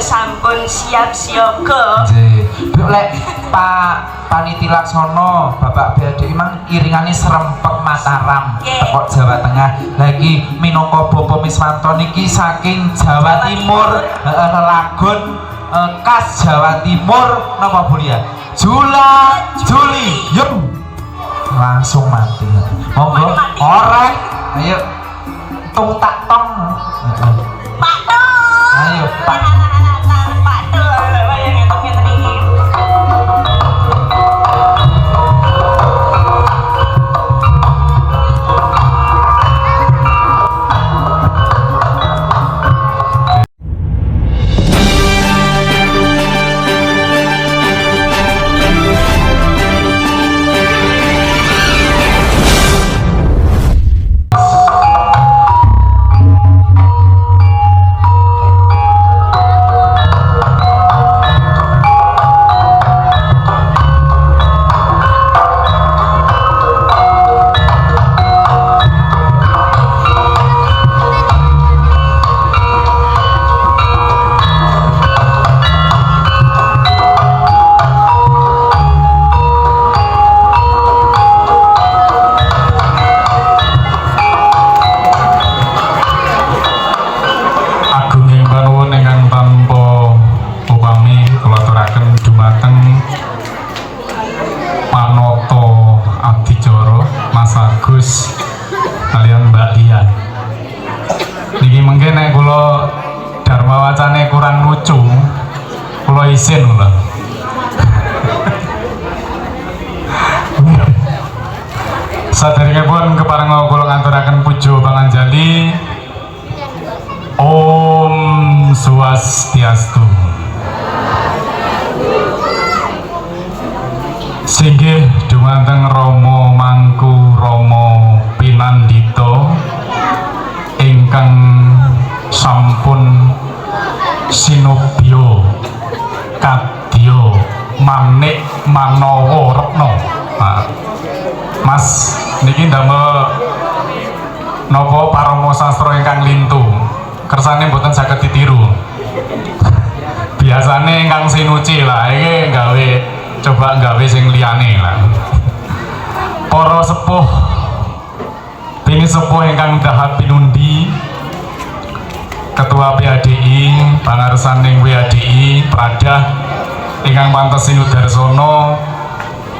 sampun siap siaga. Nggih. Lek Pak Paniti Laksono, Bapak BAD mang iringane Serempek Mataram teko Jawa Tengah. Lagi minangka Bapak Miswanto niki saking Jawa Timur, lelagon khas Jawa Timur napa Bu ya? Jula Juli. Yuk. Langsung mati. Monggo orek. Ayo. Tung tak tong. Pak Tong. Ayo Pak. Pak Tong. Yang ngetoknya tadi. Kalian Mbak Dian niki mungkin nek kula dharma wacane kurang lucu kula isin lho. Saderengipun keparenga kula ngaturaken puja panganjali. Om Swastiastu. Singgih dumateng Rama Mangku Rama Pinandita ingkang sampun sinobya kadya manik manawa retna. Mas niki ndamel napa parama sastra ingkang lintu kersane mboten saged ditiru. Biasane ingkang sinuci lah iki coba nggawe sing liyane lah. Para sepuh bini sepuh ingkang dahar pinundi, Ketua PADI, pangarsaning WADI, Pradah ingkang pantes sinudarsono,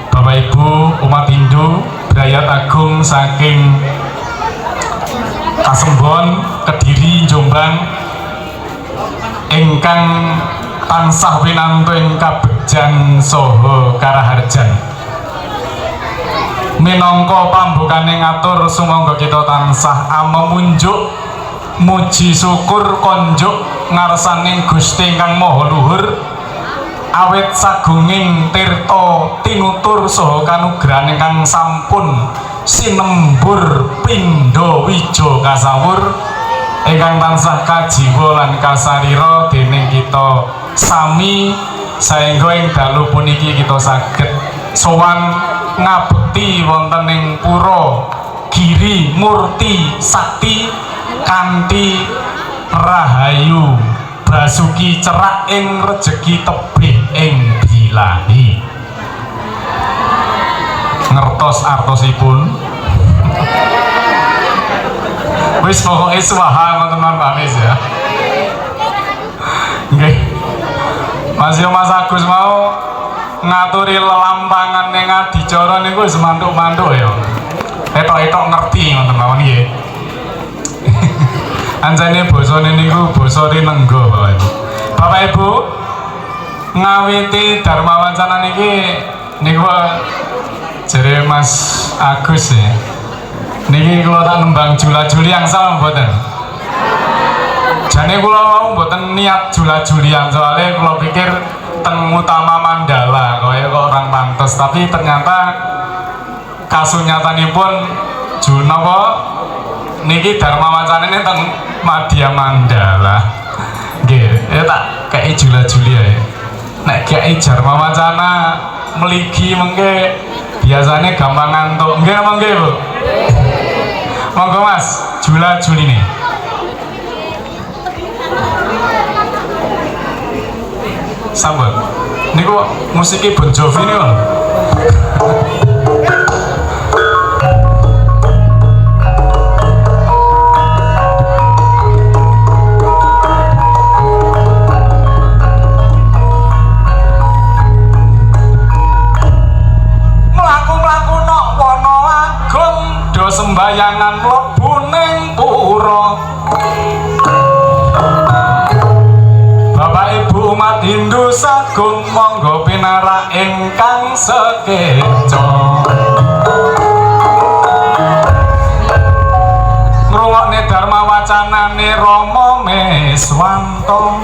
Bapak Ibu umat Hindu, Brayat Agung saking Kasembon, Kediri, Jombang ingkang tansah winantu ing kabegjan saha karaharjan. Minangka pambukane ngatur sumangga kita tansah amemunjuk muji syukur konjuk ngarsaning Gusti ingkang Maha Luhur awit sagunging tirta tinutur saha kanugrahan ingkang sampun sinembur pindha wija kasawur ingkang tansah kajiwa lan kasarira dening kita sami saengga ing dalu puniki kita saged sowan ngabekti wonten ing pura Giri Murti Sakti kanthi rahayu basuki cerak ing rejeki tebih ing bilahi. Ngertos artosipun? Wis pokoke swaha ngoten Mbak Mis ya. Nggih. Mas Agus mau ngaturi lelampangan ning adicara niku wis mantuk-mantuk ya. Etok-etok ngerti ngoten mawon nggih. Anjane basane niku basa Rinengga Bapak Ibu. Bapak Ibu ngawiti dharma wacana niku jere Mas Agus ya. Niki kula tak nembang jula-juli angsal mboten. Jane kula mau mboten niat jula-julian soalnya kula pikir teng utama Mandala kaya kok orang pantes, tapi ternyata kasunyatanipun napa niki dharma wacanane teng Madya Mandala. Nggih, ya tak kei jula-juli ae. Nek kei dharma wacana mligi mengke biasanya gampang ngantuk. Nggih apa nggih, Bu? Monggo Mas, jula-juli nih. sambut. Niku musiki Bon Jovi niku. Mlaku-mlaku nok wana agung do sembayangan mlebu ning pura. Bapak Ibu umat Hindu sagung monggo pinarak ingkang sekeca. Ngrungokne dharma wacanane Rama Meswanto.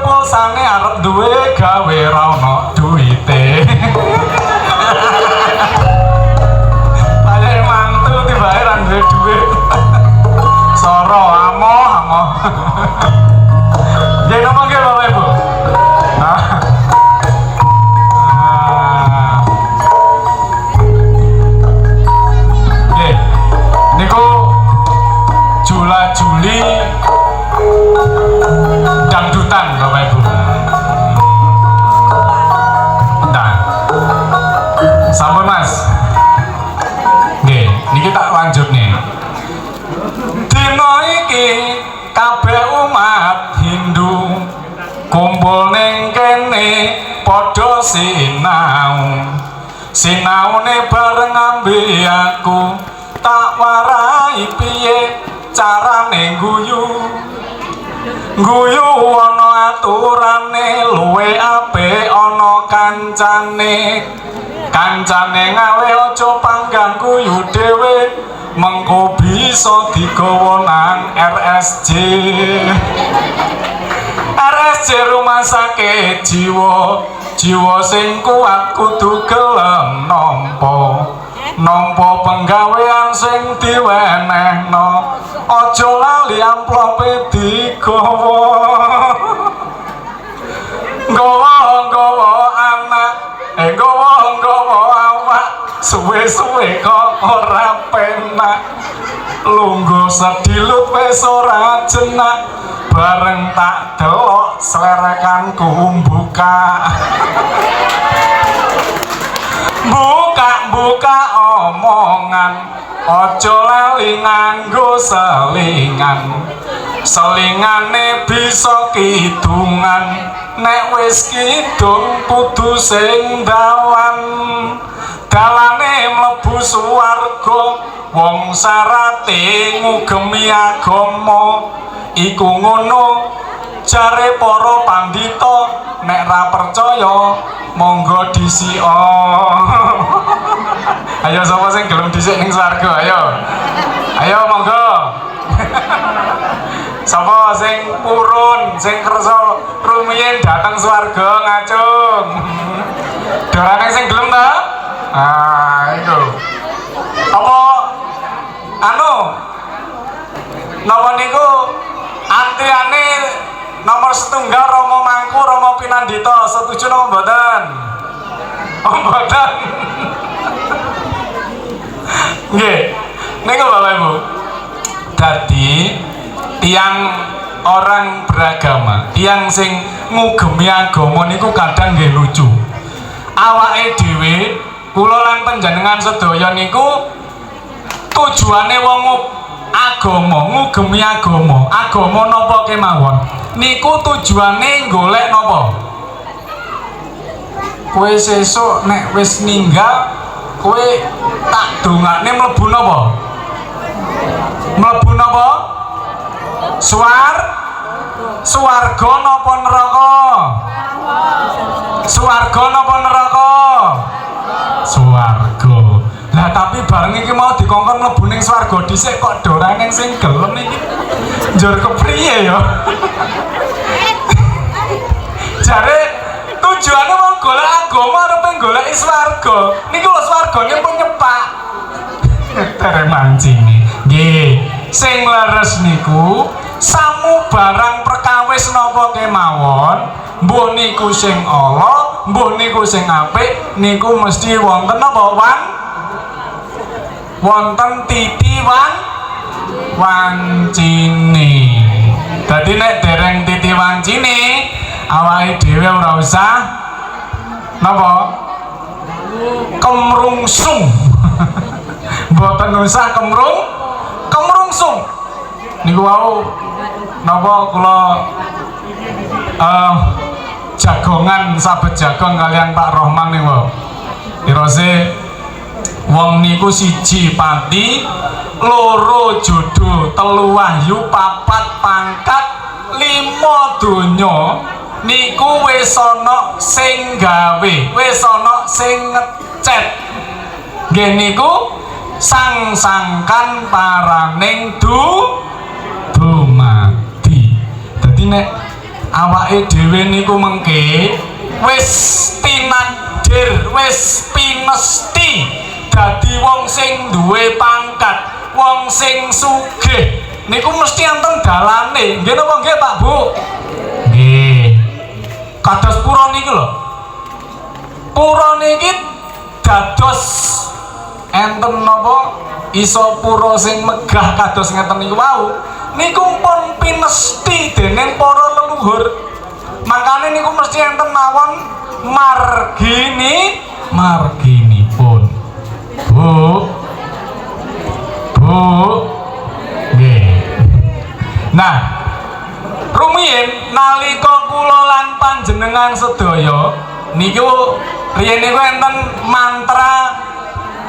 Pulsane arep duwe gawe ra ono duwite. Padahal mantu tibae ra duwe duwit. Soro amoh. Nggih napa nggih Bapak Ibu? Nggih. Niku jula-juli dangdutan Bapak Ibu. Nah, sampun Mas. Nggih, niki tak lanjut nih. Dina iki kabeh umat Hindu kumpul ning kene padha sinaune bareng ambe aku tak warai piye carane guyu ana aturane luwe apik ana kancane ngawe aja panggang guyu dhewe mengko bisa digawa nang RSJ rumah sakit jiwa sing kuat kudu gelem nampa penggawean sing diwenehno aja lali amplope digawa nggawa anak nggawa awak suwe-suwe kok ora penak lungguh sedilut wis ora jenak bareng tak delok slerekanku buka omongan aja lali nganggo selingane bisa kidungan nek wis kidung kudu sing dalane mlebu swarga wong sarate ngugemi agama iku ngono jare para pandhita nek ra percaya monggo disika. Ayo sapa sing gelem dhisik ning swarga ayo monggo. Sapa sing purun sing kersa rumiyin dateng swarga ngacung. Dorane sing gelem ta? Iku. Apa napa niku antriane nomor setunggal Romo Mangku Romo Pinandita setuju napa mboten? Mboten. Nggih. Niku Bapak Ibu. Dadi tiang orang beragama, tiang sing ngugemi agama niku kadang nggih lucu. Awake dhewe kula lan panjenengan sedaya niku tujuane wong agama ngugemi agama napa kemawon niku tujuane golek napa? Kowe sesuk nek wis ninggal kowe tak dongakne mlebu napa? Mlebu napa? Swarga napa neraka? Swarga napa neraka? Swarga. Lah tapi bareng iki mau dikongkon mlebu ning swarga dhisik kok dorane sing gelem iki. Njur kepriye ya? Jare tujuane mau golek agama arepe goleki swarga. Niki lho swargane pun nyepak. Tere mancing nggih. Sing leres niku samu barang perkawis napa kemawon mbuh niku sing ala, mbuh niku sing apik, niku mesti wonten apa wonten titi wancine. Dadi nek dereng titi wancine, awake dhewe ora usah napa kemrungsung. Mboten usah kemrungsung. Niku wau napa kula jagongan sabet jagong kalian Pak Rohman niku. Irose wong niku siji pati, loro jodoh, telu wahyu, papat pangkat, 5 donya niku wis ana sing gawe, wis ana sing ngecet. Nggih niku sang-sangkan paraning dumadi. Dadi nek awake dhewe niku mengke wis tinadir, wis pinesti dadi wong sing duwe pangkat, wong sing sugih, niku mesti enten dalane. Nggih napa nggih Pak Bu? Nggih. Kados pura niki lho. Pura niki dados enten napa iso pura sing megah kados ngeten niku wau. Niku pun pinesti dening para leluhur. Makane niku mesti enten mawon marginipun. Bu, nggih. Nah, rumiyin nalika kula lan panjenengan sedaya niku riyen niku enten mantra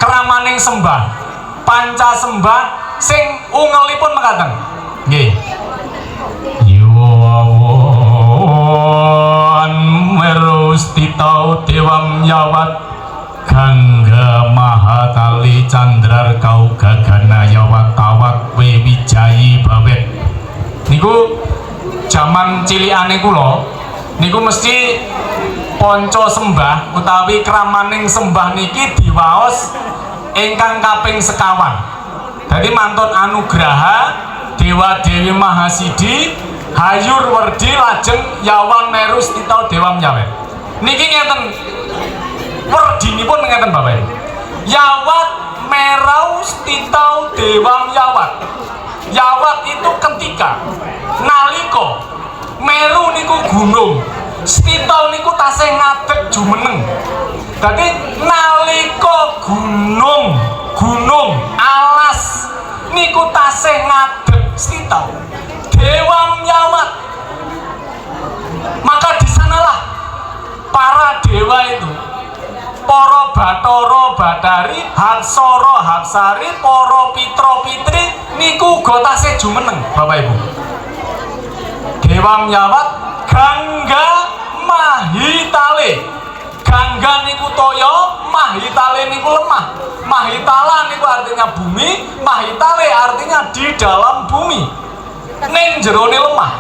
kramaning sembah, panca sembah sing ungelipun mekaten. Nggih. Yuwawan merustitau dewam yawat Gangga Mahatali Candrar kau gagana yawat tawat we wijayi bawet. Niku jaman cilikane kula niku mesti ponco sembah utawi kramaning sembah niki diwaos ingkang kaping sekawan. Dadi mantun anugraha Dewa Dewi Mahasidi hayur werdi lajeng yawan merus titau dewam yawet. Niki ngeten werdinipun ngeten Bapak. Yawat meraus titau dewam yawat. Yawat itu ketika naliko meru niku gunung, stitau niku tasih ngadeg jumeneng. Dadi naliko gunung alas niku tasih ngadeg stitau dewam yawat. Maka di sanalah para dewa itu, para Bathara Bathari, Hatsara Hapsari, para Pitra Pitri niku uga tasih jumeneng Bapak Ibu. Dewam yawat Gangga Mahitale. Gangga niku toya, Mahitale niku lemah. Mahitala niku artinya bumi, Mahitale artinya di dalam bumi. Ning jerone lemah.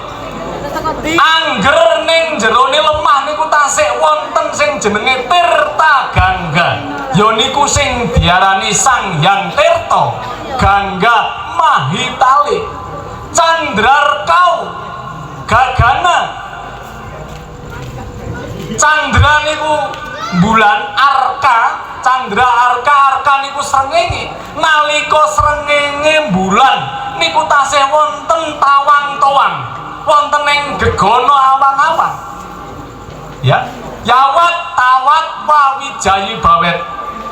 Angger ning jerone lemah niku tasih wonten sing jenenge Tirta Gangga. Ya niku sing diarani Sang Hyang Tirta Gangga Mahitale. Candrarkau gagana. Candra niku bulan, arka, candra arka niku srengenge. Nalika srengenge bulan niku tasih wonten tawang-tawang, wonten ing gegana awang-awang. Ya, yawat tawat wawijayi bawet.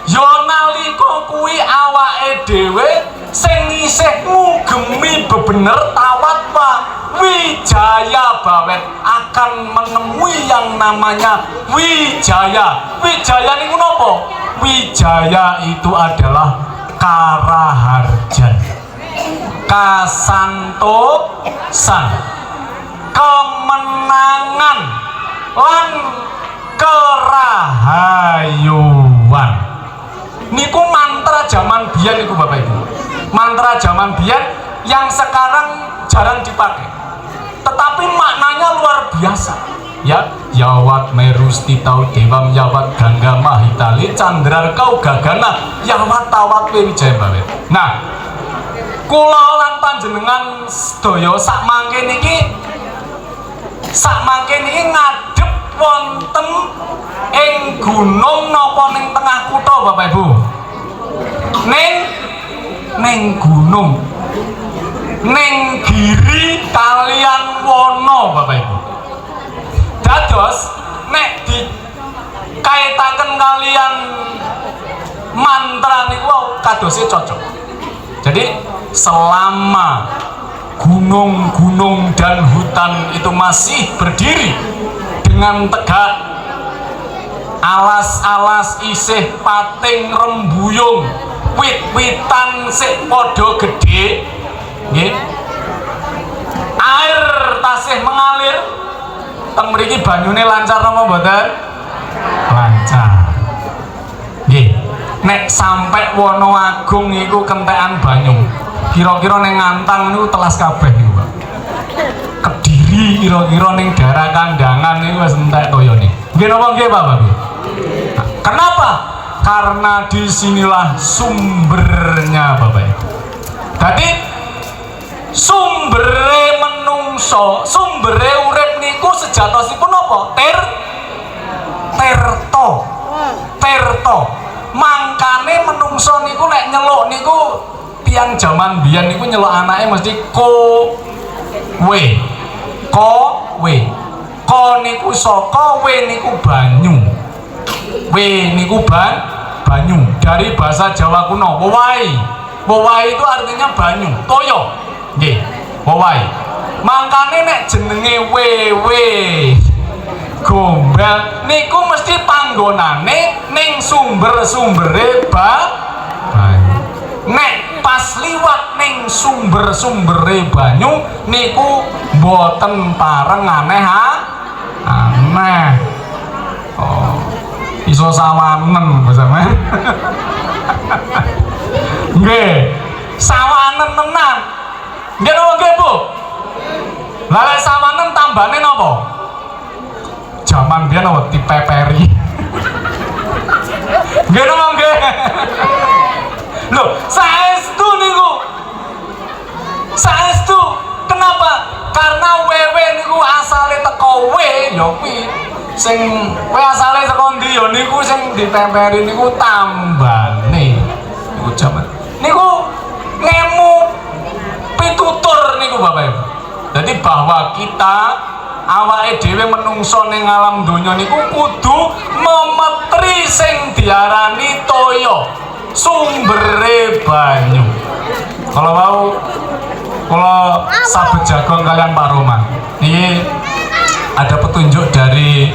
Ya nalika kuwi awake dhewe sing isih ngugemi bebener tawat wijaya bawet akan menemui yang namanya wijaya. Wijaya niku napa? Wijaya itu adalah karaharjan, kasantosan, kemenangan lan kerahayuan. Niku mantra zaman biyen niku Bapak Ibu. Mantra zaman biyen yang sekarang jarang dipakai. Tetapi maknanya luar biasa. Ya, yawat merus titau dewam yawat Gangga Mahitali Candrarkau gagana yawat tawat wijaya bawet. Nah, kula lan panjenengan sedaya sak mangke niki ngadhep wonten ing gunung napa ning tengah kutha Bapak Ibu? Ning gunung, ning giri kalian wono Bapak Ibu. Dados nek dikaitaken kalian mantra niku kadose cocok. Jadi selama gunung-gunung dan hutan itu masih berdiri dengan tegak, alas-alas isih pating rembuyung, wit-witan sik padha gedhe, nggih. Air tasih mengalir, teng mriki banyune lancar napa mboten? Lancar. Nggih. Nek sampai Wonoagung iku kentekan banyu, kira-kira ning Ngantang niku telas kabeh niku, Pak. Kediri kira-kira ning daerah Kandangan niku wis entek toyone. Nggih napa nggih Pak Bapak? Nah, kenapa? Karena disinilah sumbernya Bapak Ibu. Jadi sumbere menungso, sumbere urip niku sejatosipun apa? Terto. Mangkane menungso niku lek nyeluk niku tiang jaman biyen niku nyeluk anake mesti kowe. Ko niku saka, we niku banyu. We niku banyu dari bahasa Jawa kuno, wewahi. Wewahi itu artinya banyu, toyo. Nggih, wewahi. Mangkane nek jenenge wewe gombel niku mesti panggonane ning sumber-sumbere banyu. Nek pas liwat ning sumber-sumbere banyu niku mboten pareng aneh. Oh, iso sawanen sampean. Nggih, sawanen tenan. Nggih napa nggih, Bu? Lah lek sawanen tambane napa? Jaman biyen apa dipeperi. Nggih napa nggih? Lho, saestu niku. Saestu. Kenapa? Karena wewe niku asale teko we ya kuwi. Sing kowe asale saka ndi ya niku sing ditemperi niku tambane. Niku jaman. Niku ngemu pitutur niku Bapak Ibu. Jadi bahwa kita awake dhewe menungso ning alam donya niku kudu memetri sing diarani toya, sumbere banyu. Kalau mau kalau sabet jagon kalian Pak Roman, ini ada petunjuk dari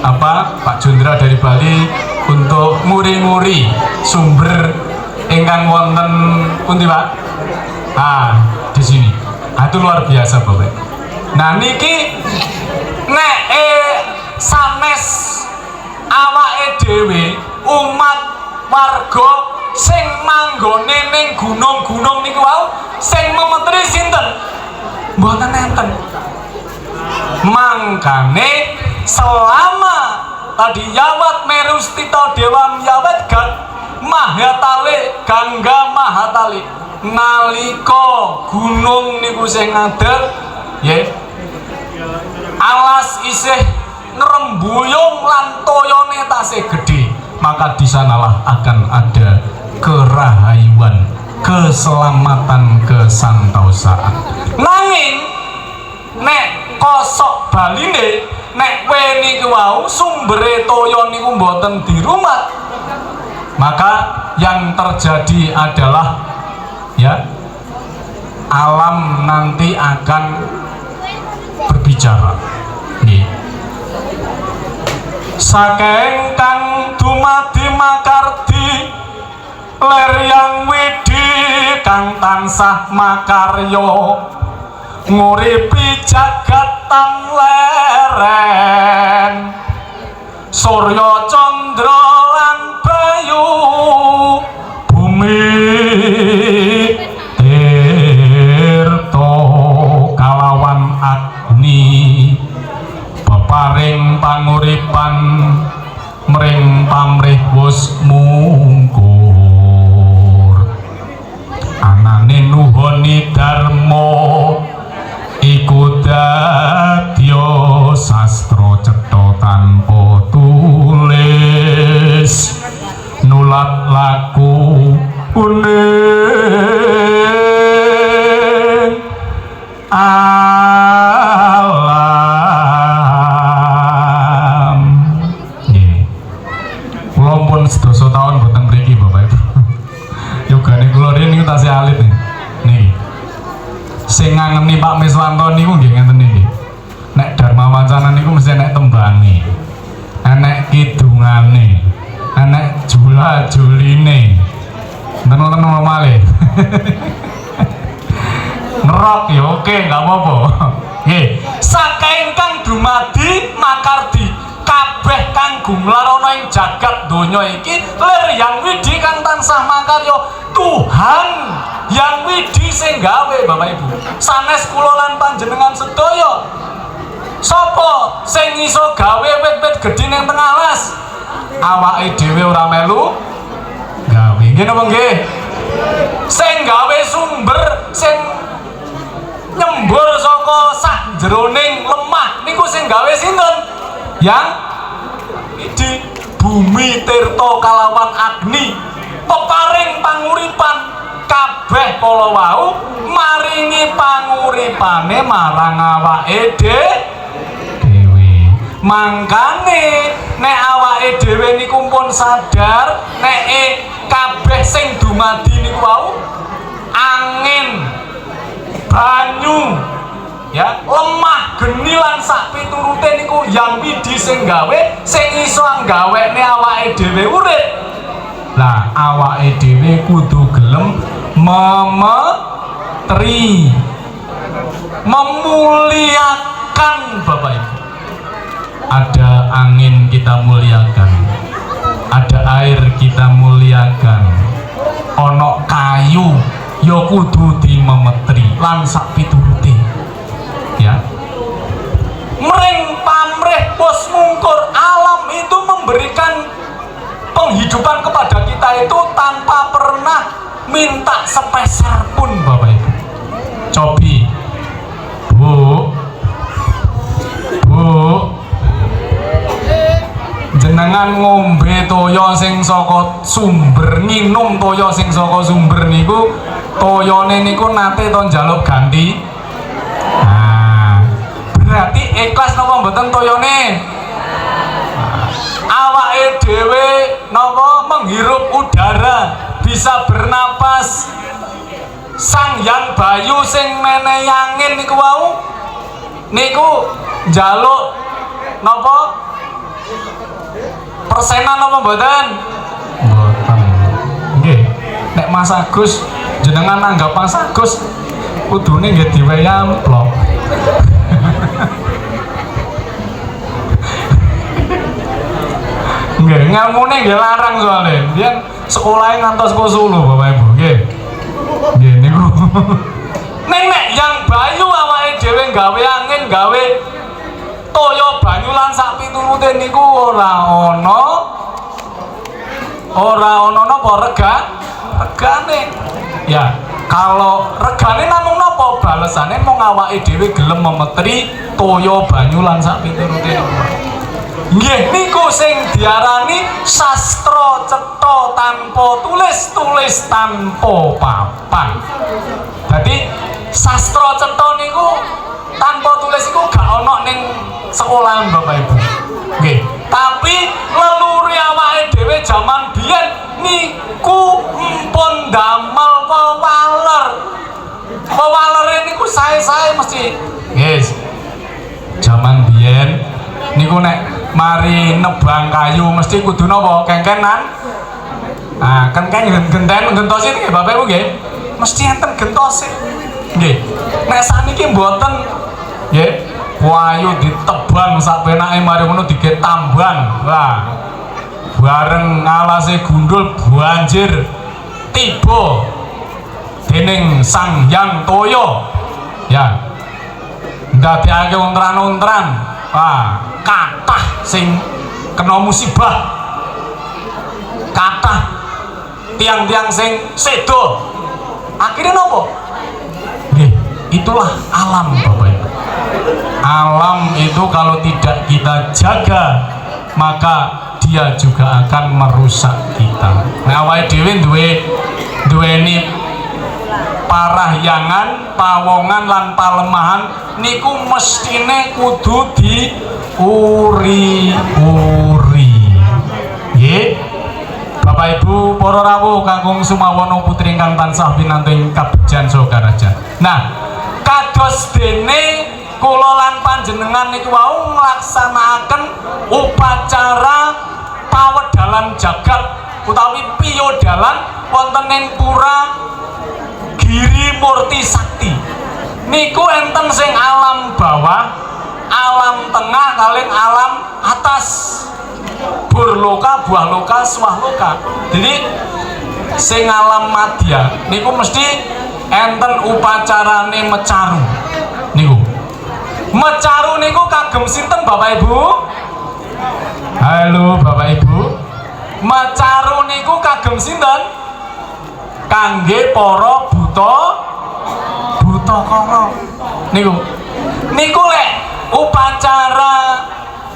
Pak Jundra dari Bali untuk muri-muri sumber ingkang wonten pundi Pak? Di sini. Itu luar biasa Bapak. Nah niki nek sanes awake dhewe umat warga sing manggone ning gunung-gunung niku wau sing memetri sinten? Mboten enten. Mangkane selama tadi Yawat Merustita Dewa Yawat Mahatale Gangga Mahatali nalika gunung niku sing ngadeg nggih alas isih ngrembuyung lan toyone tasih gedhe, maka di sanalah akan ada kerahayuan, keselamatan, kesantosan. Nanging nek kosok baline nek we niku wau sumbere toya niku mboten dirumat, maka yang terjadi adalah ya alam nanti akan berbicara. Nih. Saking kang dumadi makardi ler yang widi kang tansah makarya nguripi jagatan leren surya candra lan bayu bumi tirta kalawan agni beparing panguripan mring pamrih wus mungkur anane nuhoni dharma iku dadya sastra cetha kuning alam. Nggih. Kula pun sedasa taun boten mriki Bapak Ibu. Yogane kula riyen niku tasih alit nih. Niki. Sing ngangeni Pak Miswanto niku nggih ngenten iki. Nek Dharma Wacana niku mesti nek tembange. Enek kidungane. Enek jula-juline. Nenten malih. Ngerok ya oke nggak apa-apa. Nggih, saking kang dumadi makardi kabeh kang gumlarana ing jagat donya iki lir yang widi kang tansah makarya Tuhan yang widi sing gawe Bapak Ibu. Sanes kula lan panjenengan sedaya. Sapa sing iso gawe wit-wit gedhe ning tengah alas? Awake dhewe ora melu gawe. Nggih napa nggih? Sing gawe sumber sing nyembur saka sak jeroning lemah niku sing gawe sinten? Yang di bumi tirta kalawan agni peparing panguripan kabeh kala wau maringi panguripane marang awake dhewe. Mangkane nek awake dhewe niku pun sadar nek kabeh sing dumadi niku wau angin, banyu, ya, lemah, geni lan sak piturute niku yang widi sing gawe, sing iso nggawekne awake dhewe urip. Lah awake dhewe kudu gelem memetri, memuliakan Bapak Ibu. Ada angin kita muliakan, ada air kita muliakan, ono kayu ya kudu dimemetri lan sak piturute, ya. Mring pamrih bos mungkur alam itu memberikan penghidupan kepada kita itu tanpa pernah minta sepeser pun Bapak Ibu. Cobi Bu jenengan ngombe toya sing saka sumber, nginum toya sing saka sumber niku toyane niku nate to njaluk ganti. Nah, berarti ikhlas napa mboten toyane? Awake dhewe napa menghirup udara, bisa bernapas. Sang Hyang Bayu sing menehi angin niku wau niku njaluk napa? Persenan apa mboten? Mboten. Nggih. Nek Mas Agus jenengan nanggap Mas Agus kudune nggih diwehi amplop. Nggih, ngamune nggih larang soalnya. Biyen sekolahe ngantos ke Solo Bapak Ibu, nggih. Nggih niku. Nek Yang Bayu awake dhewe gawe angin, gawe toya banyu lan sak piturute niku ora ana napa regane. Ya, kalau regane namung napa balesane mung awake dhewe gelem memetri toya banyu lan sak piturute niku. Nggih niku sing diarani sastra cetha tanpa tulis tanpa papan. Dadi sastra cetha niku tanpa tulis iku gak ana ning sekolahan Bapak Ibu. Nggih, tapi leluri awake dhewe jaman biyen niku mpun damel pewaler. Pewalere niku sae-sae mesti. Yes. Jaman biyen niku nek mari nebang kayu mesti kudu napa? Kengkenan. Ah, kengken genten gentosi nggih Bapak Ibu nggih. Mesti enten gentosi. Nggih. Nek sakniki mboten nggih, wayu ditebang sak penake mari ngono dige tambang. Wah. Bareng alase gundul banjir tiba dening Sang Hyang Toya. Ya. Ndadekake untran-untran. Wah, kathah sing kena musibah. Kathah tiang-tiang sing sedo. Akhirnya nopo? Nggih, itulah alam Bapak Ibu. Alam itu kalau tidak kita jaga, maka dia juga akan merusak kita. Nah, awake dhewe duweni parahyangan, pawongan lan palemahan niku mestine kudu diuri-uri. Nggih. Bapak Ibu para rawuh kakung sumawana putri ingkang tansah pinanting kabegjan saha karajan. Nah, kados dene kula lan panjenengan niku wau nglaksanakaken upacara pawedalan jagat utawi piyodalan wonten ing pura Giri Murti Sakti. Niku enten sing alam bawah, alam tengah kalih alam atas. Burloka, buah loka, swah loka. Jadi sing alam madya niku mesti enten upacarane mecaru. Niku. Mecaru niku kagem sinten Bapak Ibu? Halo Bapak Ibu. Mecaru niku kagem sinten? Kangge para buta kala. Niku lek upacara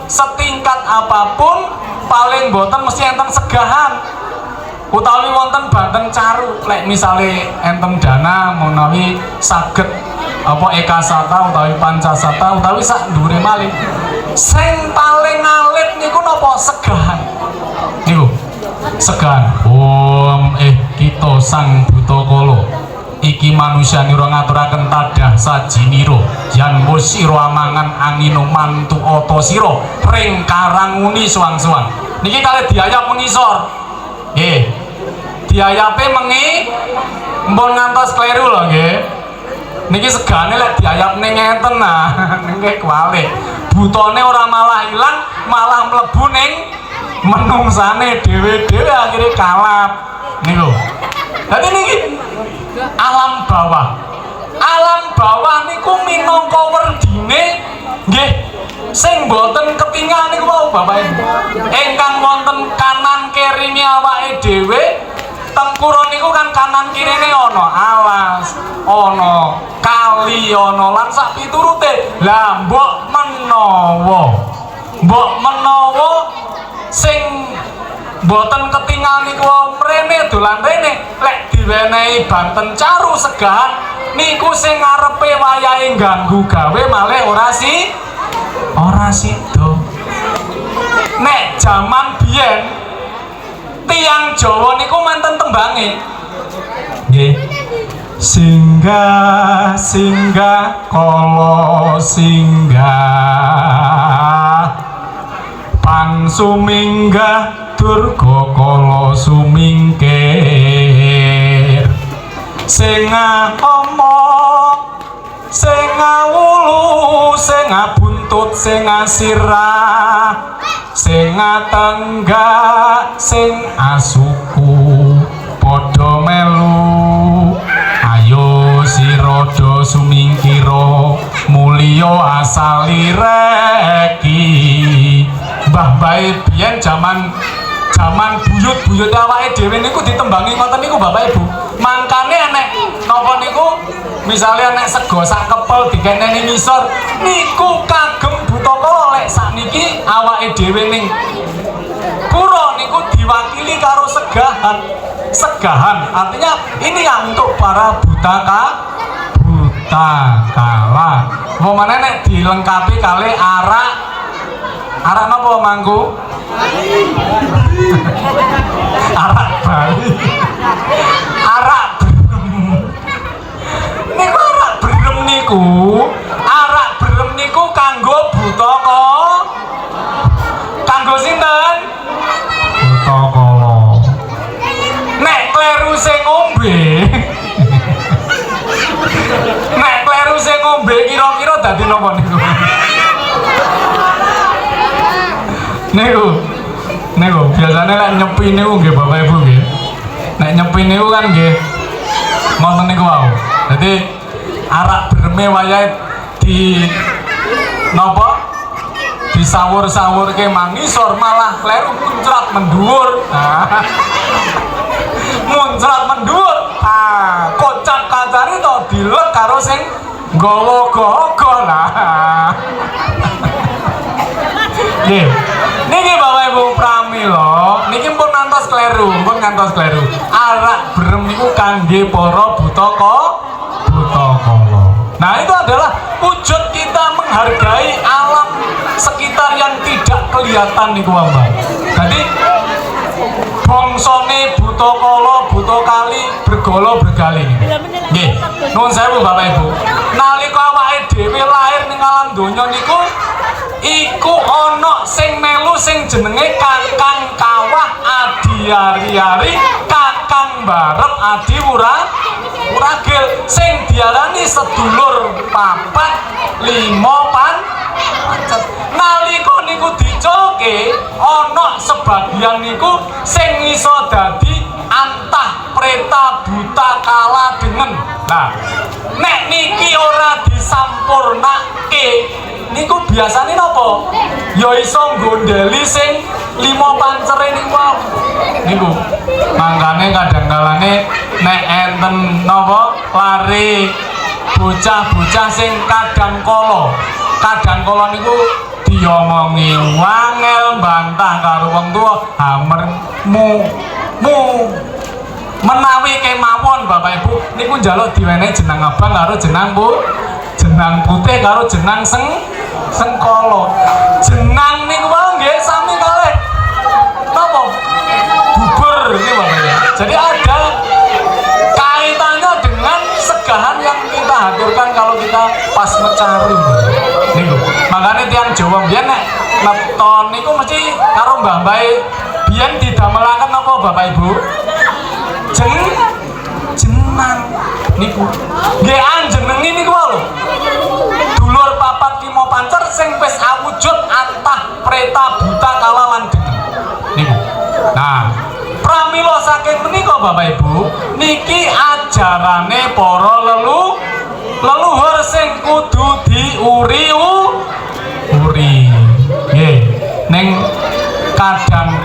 setingkat apapun paling boten mesti enten segahan utawi wonten banten caru. Lek misale enten dana menawi saged apa ekasata utawi pancasata utawi sak ndure malih sing paling alit niku napa segahan niku segahan kita sang buta kala iki manusia nira ngaturaken tadah sajinira yan wis sira amangan angino mantu ata sira ring karanguni suwang-suwang niki kalih diayap mengisor nggih diayape mengi mpun ngantos kleru lho nggih niki segane lek diayapne ngeten nah nggih kuwale butane ora malah ilang malah mlebu ning menungsane dhewe-dhewe akhire kalap niku dadi niki alam bawah niku minangka werdine nggih sing boten ketinggal niku wau Bapak Ibu ingkang wonten kanan kiringe awake dhewe tengkura niku kan kanan kirine ana alas ana kali ana lan sak piturute lah mbok menawa sing boten ketinggal niku mrene dolan rene lek diwenehi banten caru segahan niku sing ngarepe wayahe ganggu gawe malih ora sido. Nek jaman biyen tiyang Jawa niku menten tembange nggih singgah kala singgah pan suminggah durga kala sumingkir sing ngomong sing ngawulu sing buntut sing sirah sing tenggak sing asuku padha melu ayo sira do sumingkira mulya asali reki mbah-mbahe biyen jaman buyut-buyut awake dhewe niku ditembangi ngoten niku Bapak Ibu. Mangkane enek napa niku misale enek sego sak kepel dikeneni ngisor niku kagem buta kala lek sakniki awake dhewe ning pura niku diwakili karo segahan. Segahan artinya ini yang untuk para buta kala. Momane nek dilengkapi kali arak napa mangku? Arak Bali. Arak berem niku kanggo buta kanggo sinten? Buta kala. Nek kleru sing ngombe kira-kira dadi napa niku? Niku biasanya lek nyepi niku nggih Bapak Ibu nggih. Nek nyepi niku kan nggih ngoten niku wau. Dadi arak bereme wayahe di napa? Disawur-sawurke mangisor malah kleru muncrat mendhuwur. Muncrat mendhuwur. Kocak kacari to dilek karo sing nggawa gogo lah. Nggih. Niki Bapak Ibu pramila, niki pun ngantos kleru, pun ngantos kleru. Arak berem niku kangge para buta kala. Nah, itu adalah wujud kita menghargai alam sekitar yang tidak kelihatan niku Mbak. Jadi bongsone buta kala, buta kali bergolo bergali. Nggih. Nuwun sewu Bapak Ibu. Nalika awake dhewe lahir ning alam donya niku iku ana sing melu sing jenenge Kakang Kawah Adi Ari-ari, Kakang Barep Adi Wuragil sing diarani sedulur papat lima pancet. Nalika niku diculke ana sebagian niku sing iso dadi antah preta buta kala dengan. Nah, nek niki ora disampurnake niku biasane napa? Ya iso nggondeli sing lima pancere niku. Niku. Mangkane kadang-kalane nek enten napa lari bocah-bocah sing kadang kala niku diomongi wangel bantah karo wong tuwa hamermu menawi kemawon Bapak Ibu niku njaluk diwenehi jeneng abang karo jeneng putih karo jeneng sengkala. Jeneng niku wae nggih sami kalih napa? Bubur nggih Bapak ya. Jadi ada kaitannya dengan segahan yang kita haturkan kalau kita pas mencari niku. Makanya tiang Jawa biyen nek neton niku mesti karo mbah-mbah biyen didamelaken napa Bapak Ibu? Jenang niku nggih anjenengi niku lho dulur papat lima pancer sing wis awujud antah preta buta kala lan niku. Nah, pramila saking menika Bapak Ibu niki ajarane para leluhur sing kudu diuri nggih ning kadang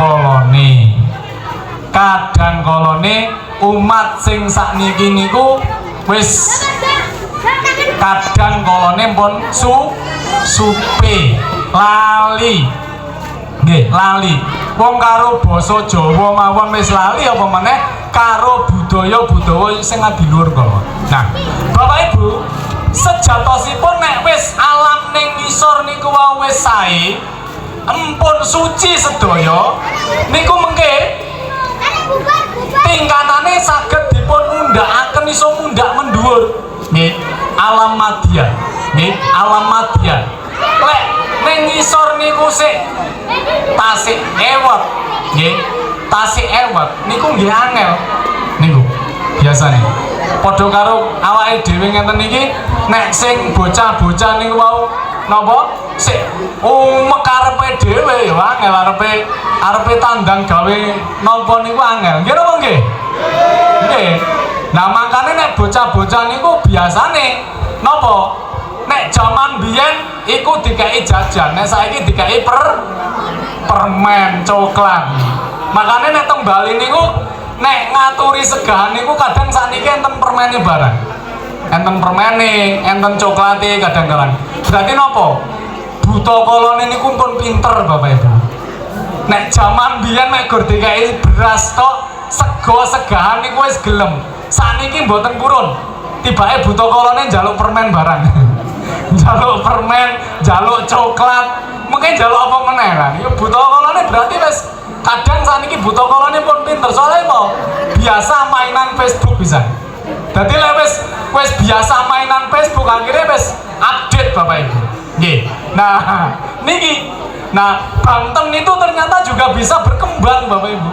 kalane umat sing sakniki niku wis kadang kalane pun supe lali nggih lali wong karo basa Jawa mawon wis lali apa meneh karo budaya sing adiluhur kala. Nah, Bapak Ibu sejatosipun nek wis alam ning ngisor niku wae wis sae empun suci sedaya niku mengke tingkatane saged dipun undhakaken iso mundhak mendhuwur nggih alam madya lek ning ngisor niku sik tasik ewet nggih tasik ewet niku nggih angel niku biasane padha karo awake dhewe ngenten iki nek sing bocah-bocah niku wau napa sik umek karepe dhewe ya angel arepe tandang gawe napa niku angel nggih napa nggih nggih. Nah makane nek bocah-bocah niku biasane napa nek jaman biyen iku dikai jajan nek saiki dikai permen coklat. Makane nek teng Bali niku nek ngaturi segahan niku kadang sakniki enten permene barang enten permene enten coklate kadang-kadang berarti napa buta kalane niku pun pinter Bapak Ibu. Nek jaman biyen nek gur dikai beras tok sego segahan niku wis gelem. Sakniki mboten purun. Tibake buta kalane njaluk permen barang. Njaluk permen, njaluk coklat, mungkin njaluk apa meneh kan. Ya buta kalane berarti wis kadang sakniki buta kalane pun pinter soalnya mau biasa mainan Facebook bisa. Dadi lek wis biasa mainan Facebook akhirnya wis update Bapak Ibu. Nggih. Nah, niki Banten itu ternyata juga bisa berkembang Bapak Ibu.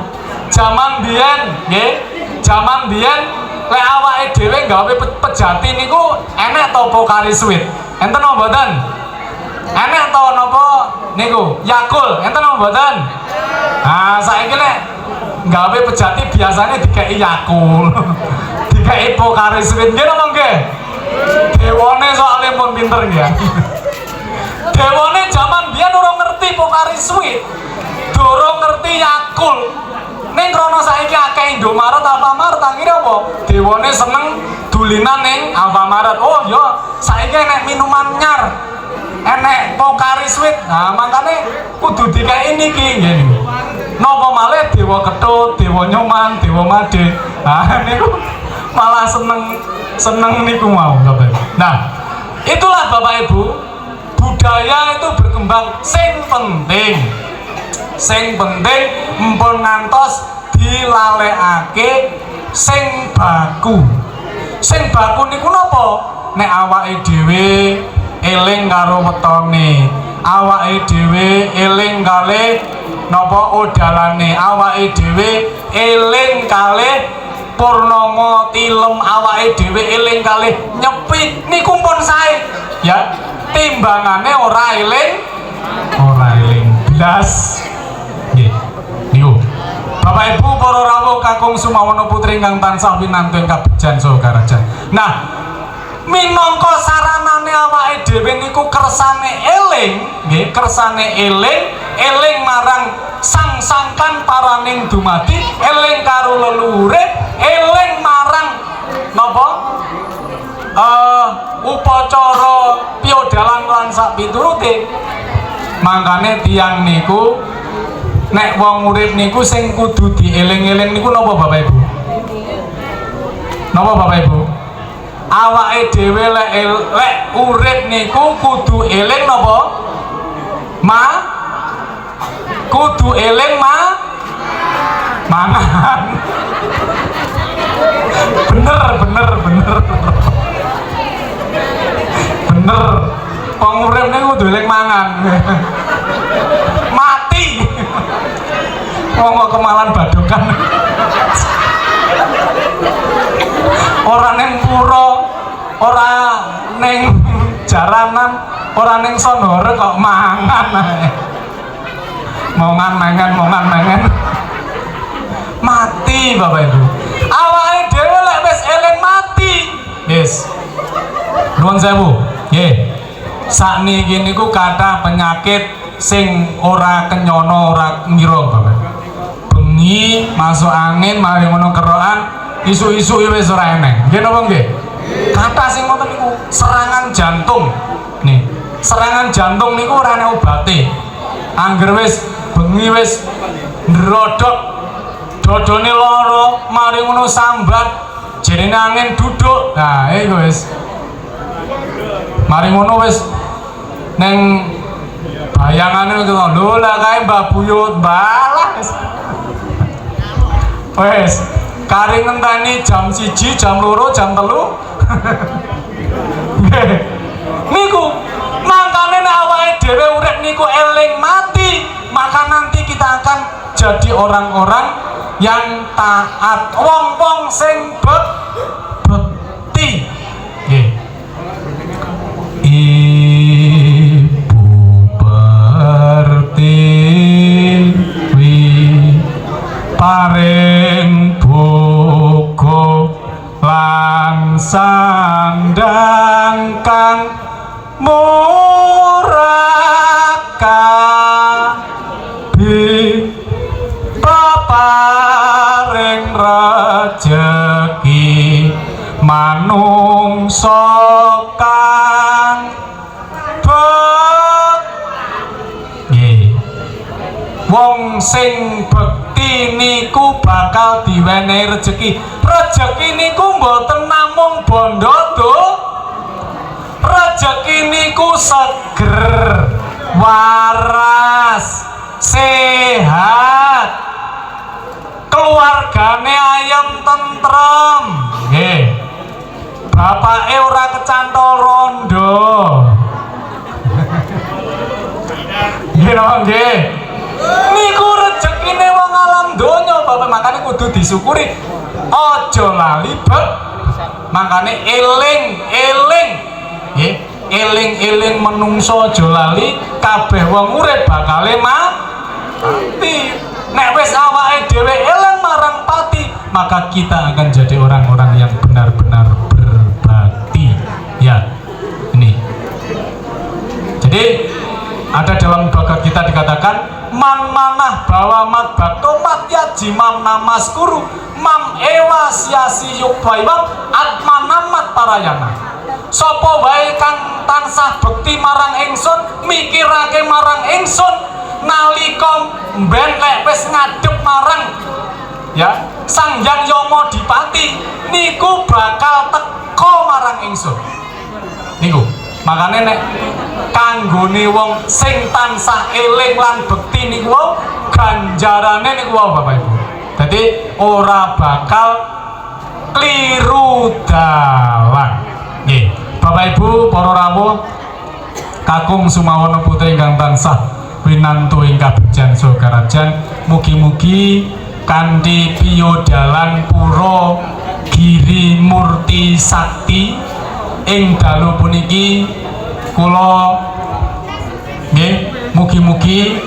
Zaman biyen nggih, zaman biyen lek awake dhewe gawe pejati niku enek to Pokari Sweet. Enten apa mboten? Enek to napa niku? Yakul, enten apa mboten? Nah, saiki lek gawe pejati biasanya dikei Yakul. Dikei Pokari Sweet nggih napa nggih? Dewane soalnya pun pinter nggih. Dewane zaman biyen ora ngerti Pokari Sweet. Durung ngerti Yakul. Ning krono saiki akeh Indomaret Alfamaret akhirnya apa? Dewane seneng dulinan ning Alfamaret. Oh ya, saiki enek minuman nyar. Enek Pokari Sweet. Nah, makane kudu dikei niki nggih. Napa malih Dewa Ketut, Dewa Nyoman, Dewa Made. Nah, niku malah seneng niku mau Bapak Ibu. Nah, itulah Bapak Ibu, budaya itu berkembang. Sing penting mpun ngantos dilalekake sing baku. Sing baku niku napa? Nek awake dhewe eling karo wetone, awake dhewe eling kalih napa udalane, awake dhewe eling kalih purnama tilem, awake dhewe eling kalih nyepi niku pun sae ya. Timbangane ora eling blas. Nggih niku Bapak Ibu para rawuh kakung sumawana putri ingkang tansah winantu ing kabejan saha karajan. Nah, minangka saranane awake dhewe niku kersane eling, nggih, kersane eling marang sang-sangkan paraning dumadi, eling karo leluhure, eling marang napa? Upacara piodalan lan sak piturute. Mangkane tiyang niku nek wong urip niku sing kudu dieling-eling niku napa Bapak Ibu? Napa Bapak Ibu? Awake dhewe lek urip niku kudu eling napa? Kudu eling mangan. Bener. Wong urip niku kudu eling mangan. Mati. Wong kok kemalan badokan. Ora ning pura, ora ning jaranan, ora ning sonore kok mangan ae. Mangan. Mati Bapak Ibu. Awake dhewe lek wis eling mati. Wis. Nuwun sewu. Nggih. Sakniki niku kathah penyakit sing ora kenyono, ora ngira Bapak. Bengi masuk angin mari ngono kerokan isu-isu wis ora eneng. Nggih napa nggih? Kathah sing ngoten niku serangan jantung. Nih, serangan jantung niku ora ana obate. Angger wis bengi wis ndrodok dodone lara, mari ngono sambat jerene angin duduk. Nah, iku wis. Mari ngono wis neng bayangane iku lho lah kae Mbah Buyut balas. Wes, kari ngenteni jam 1, jam 2, jam 3. Niku mangkane nek awake dhewe urip niku eling mati, maka nanti kita akan jadi orang-orang yang taat, wong-wong sing bekti. Nggih. Ibu Pertiwi paring buku lan sandang kang murakabi paparing rejeki manungsa kang bekti. Wong sing bekti niku bakal diwenehi rejeki. Rejeki niku mboten namung bondo do. Rejeki niku seger, waras, sehat, keluargane ayem tentrem. Nggih. Bapake ora kecantol rondo. Nggih nggih. Niku rezekine wong alam donya Bapak, makane kudu disyukuri. Aja lali beb. Makane eling-eling. Nggih, eling-eling menungso aja lali, kabeh wong urip bakale mati. Nek wis awake dhewe eling marang pati, maka kita akan jadi orang-orang yang benar-benar berbakti. Ya. Ini. Jadi ada dalam bagat kita dikatakan man manah bawa mat bakto mat yajimam namaskuru mam ewa siasi yukbaibam atmanamat parayana. Sopo wae kang tansah bekti marang ingsun, mikirake marang ingsun, nalika mben lek wis ngadep marang ya Sang Hyang Yama Dipati niku bakal teka marang ingsun niku. Makane nek kanggone wong sing tansah eling lan bekti niku wau ganjarane niku wau Bapak Ibu. Dadi ora bakal kliru dalan. Nggih. Bapak Ibu para rawuh kakung Sumawana putri ingkang tansah winantu ing kabegjan saha karajan, mugi-mugi kanthi piyodalan pura Giri Murti Sakti ing dalu puniki kula nggih mugi-mugi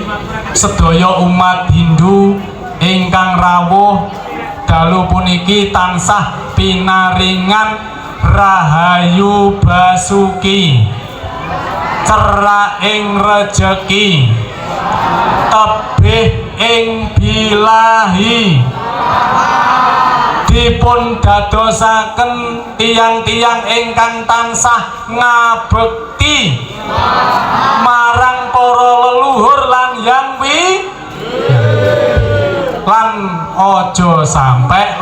sedaya umat Hindu ingkang rawuh dalu puniki tansah pinaringan rahayu basuki, cerak ing rejeki, tebih ing bilahi, dipun dadosaken tiang-tiang ingkang tansah ngabekti marang para leluhur lan yang lan ojo sampai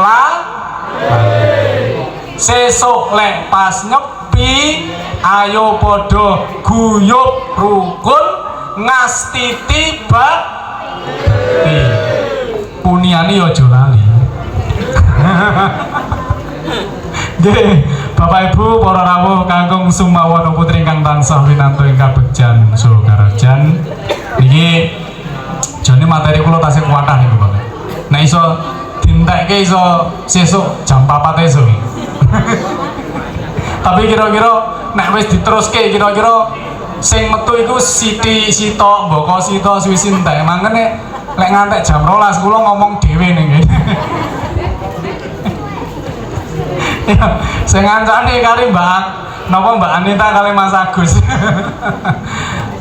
sesuk lek pas nyepi ayo podo guyub rukun ngastiti bakti puniani ojo lali. Nggih, Bapak Ibu para rawuh kakung Sumawana putri ingkang tansah winantu ing kabegjan saha karajan niki jane materi kula tasih kuwatah niku Bapak. Nek iso dintekke iso sesuk jam 4 esuk. Tapi kira-kira nek wis diteruske kira-kira sing metu iku Siti Sito, Mboko Sito suwi entek. Mangkene lek ngantek jam 12 kula ngomong dhewe ning kene. Ya, sing ngancani kali Mbak Anita kali Mas Agus.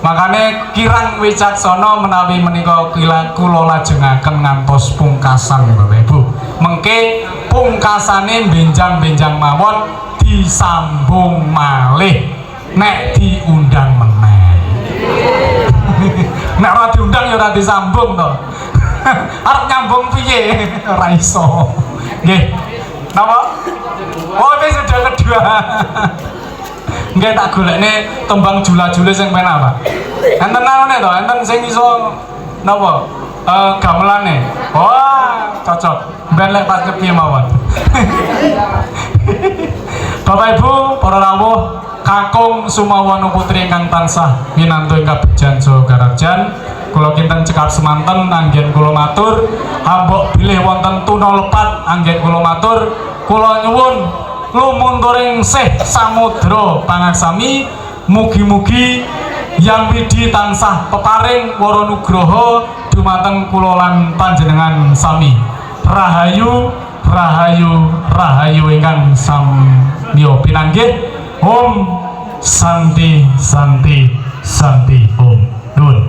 Makane kirang wicaksana menawi menika kula lajengaken ngantos pungkasan Bapak Ibu. Mengke pungkasane benjang-benjang mawon disambung malih nek diundang meneh. Nek ora diundang ya ora disambung to. Arep nyambung piye? Ora iso. Nggih. Napa? Oh, ini sudah kedua. Nggih tak golekne tembang jula-jule sing penak, Pak. Enten nanone to, enten sing iso napa? Gamelane. Wah, cocok. Ben lek pas nyepi mawon. Bapak Ibu, para rawuh, kakung Sumawana putri ingkang tansah winantu ing kabegjan saha karajan, kula kinten cekap semanten anggen kula matur, ambok bilih wonten tuna lepat anggen kula matur, kula nyuwun lumunturing sih samudra pangaksami, mugi-mugi Yang Widi tansah peparing wara nugraha dumateng kula lan panjenengan sami. Rahayu, rahayu, rahayu ingkang samya pinanggih. Om Santi Santi Santi Om Nun.